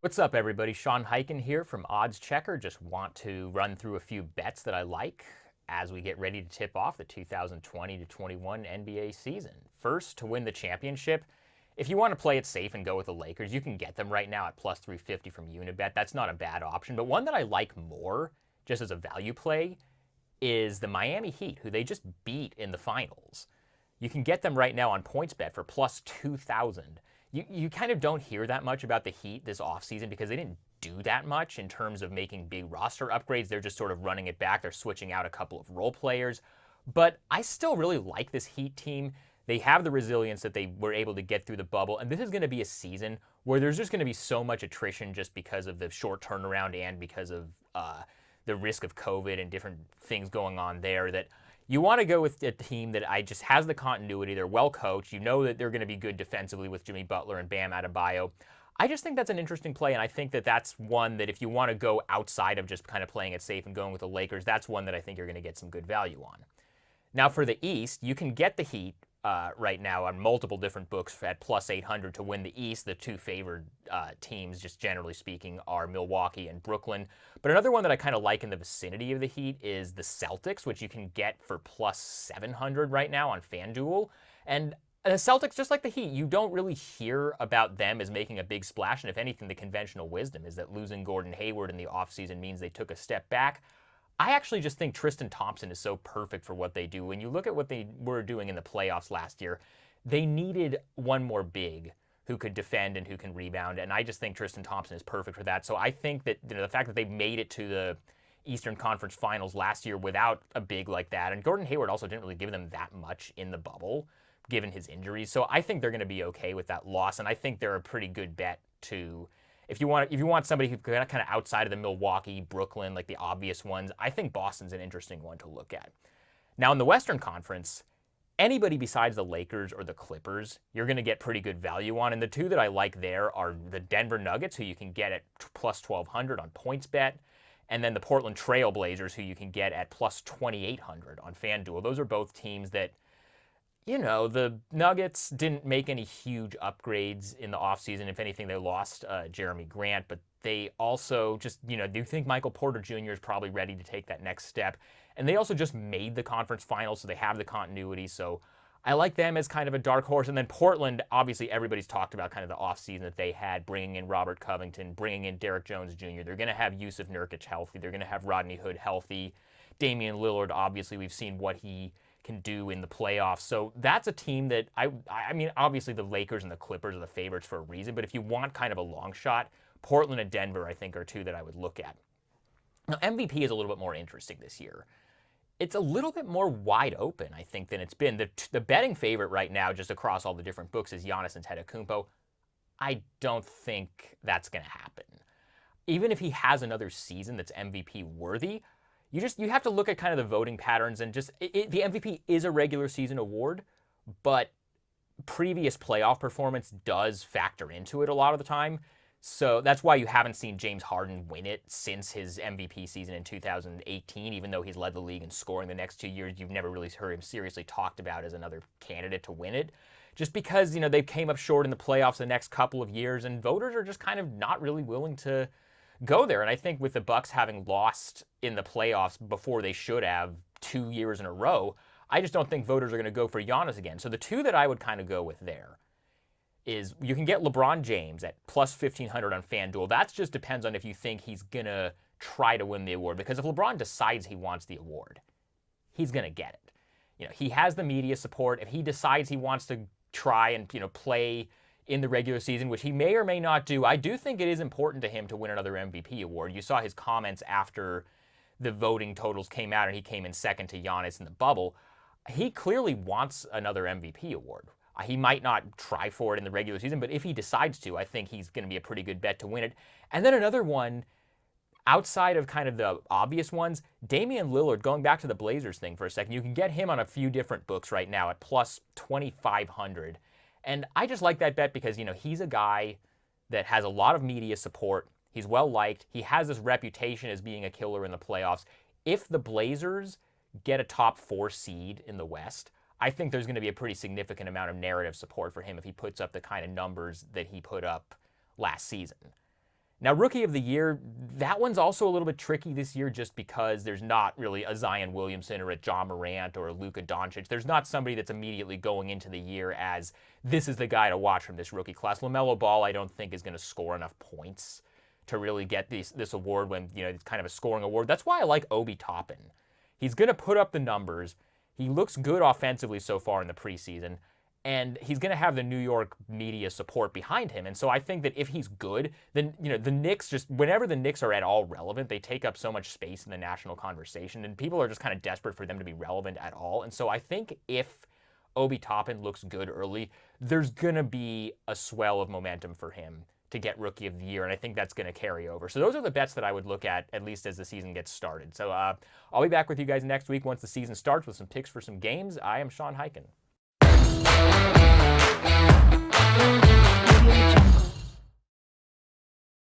What's up, everybody? Sean Highkin here from OddsChecker. Just want to run through a few bets that I like as we get ready to tip off the 2020-21 NBA season. First, to win the championship, if you want to play it safe and go with the Lakers, you can get them right now at plus 350 from Unibet. That's not a bad option. But one that I like more, just as a value play, is the Miami Heat, who they just beat in the finals. You can get them right now on PointsBet for plus 2,000. You kind of don't hear that much about the Heat this offseason because they didn't do that much in terms of making big roster upgrades. They're just sort of running it back. They're switching out a couple of role players. But I still really like this Heat team. They have the resilience that they were able to get through the bubble. And this is going to be a season where there's just going to be so much attrition just because of the short turnaround and because of the risk of COVID and different things going on there, that you want to go with a team that just has the continuity. They're well coached. You know that they're going to be good defensively with Jimmy Butler and Bam Adebayo. I just think that's an interesting play, and I think that that's one that if you want to go outside of just kind of playing it safe and going with the Lakers, that's one that I think you're going to get some good value on. Now for the East, you can get the Heat right now on multiple different books at plus 800 to win the East. The two favored teams, just generally speaking, are Milwaukee and Brooklyn. But another one that I kind of like in the vicinity of the Heat is the Celtics, which you can get for plus 700 right now on FanDuel. And the Celtics, just like the Heat, you don't really hear about them as making a big splash. And if anything, the conventional wisdom is that losing Gordon Hayward in the offseason means they took a step back. I actually just think Tristan Thompson is so perfect for what they do. When you look at what they were doing in the playoffs last year, they needed one more big who could defend and who can rebound, and I just think Tristan Thompson is perfect for that. So I think that the fact that they made it to the Eastern Conference Finals last year without a big like that, and Gordon Hayward also didn't really give them that much in the bubble, given his injuries. So I think they're going to be okay with that loss, and I think they're a pretty good bet to. If you want somebody who's kind of outside of the Milwaukee, Brooklyn, like the obvious ones, I think Boston's an interesting one to look at. Now in the Western Conference, anybody besides the Lakers or the Clippers, you're going to get pretty good value on. And the two that I like there are the Denver Nuggets, who you can get at plus 1,200 on PointsBet, and then the Portland Trail Blazers, who you can get at plus 2,800 on FanDuel. Those are both teams that, the Nuggets didn't make any huge upgrades in the offseason. If anything, they lost Jeremy Grant, but they also just, do think Michael Porter Jr. is probably ready to take that next step. And they also just made the conference finals, so they have the continuity. So I like them as kind of a dark horse. And then Portland, obviously everybody's talked about kind of the offseason that they had, bringing in Robert Covington, bringing in Derek Jones Jr. They're going to have Yusuf Nurkic healthy. They're going to have Rodney Hood healthy. Damian Lillard, obviously, we've seen what he can do in the playoffs. So that's a team that I mean, obviously the Lakers and the Clippers are the favorites for a reason, but if you want kind of a long shot, Portland and Denver, I think, are two that I would look at. Now, MVP is a little bit more interesting this year. It's a little bit more wide open, I think, than it's been. The betting favorite right now, just across all the different books, is Giannis Antetokounmpo. I don't think that's going to happen. Even if he has another season that's MVP worthy, you have to look at kind of the voting patterns and just the MVP is a regular season award, but previous playoff performance does factor into it a lot of the time. So that's why you haven't seen James Harden win it since his MVP season in 2018, even though he's led the league in scoring the next 2 years. You've never really heard him seriously talked about as another candidate to win it, just because, they came up short in the playoffs the next couple of years, and voters are just kind of not really willing to go there. And I think with the Bucks having lost in the playoffs before they should have 2 years in a row, I just don't think voters are going to go for Giannis again. So the two that I would kind of go with there is you can get LeBron James at plus 1,500 on FanDuel. That just depends on if you think he's going to try to win the award. Because if LeBron decides he wants the award, he's going to get it. He has the media support. If he decides he wants to try and, play in the regular season, which he may or may not do, I do think it is important to him to win another MVP award. You saw his comments after the voting totals came out and he came in second to Giannis in the bubble. He clearly wants another MVP award. He might not try for it in the regular season, but if he decides to, I think he's going to be a pretty good bet to win it. And then another one, outside of kind of the obvious ones, Damian Lillard, going back to the Blazers thing for a second, you can get him on a few different books right now at plus 2,500. And I just like that bet because, he's a guy that has a lot of media support. He's well-liked. He has this reputation as being a killer in the playoffs. If the Blazers get a top 4 seed in the West, I think there's going to be a pretty significant amount of narrative support for him if he puts up the kind of numbers that he put up last season. Now, Rookie of the Year, that one's also a little bit tricky this year just because there's not really a Zion Williamson or a John Morant or a Luka Doncic. There's not somebody that's immediately going into the year as this is the guy to watch from this rookie class. LaMelo Ball, I don't think, is going to score enough points to really get this award when, it's kind of a scoring award. That's why I like Obi Toppin. He's going to put up the numbers. He looks good offensively so far in the preseason. And he's going to have the New York media support behind him. And so I think that if he's good, then, the Knicks whenever the Knicks are at all relevant, they take up so much space in the national conversation. And people are just kind of desperate for them to be relevant at all. And so I think if Obi Toppin looks good early, there's going to be a swell of momentum for him to get Rookie of the Year. And I think that's going to carry over. So those are the bets that I would look at least as the season gets started. So I'll be back with you guys next week once the season starts with some picks for some games. I am Sean Highkin.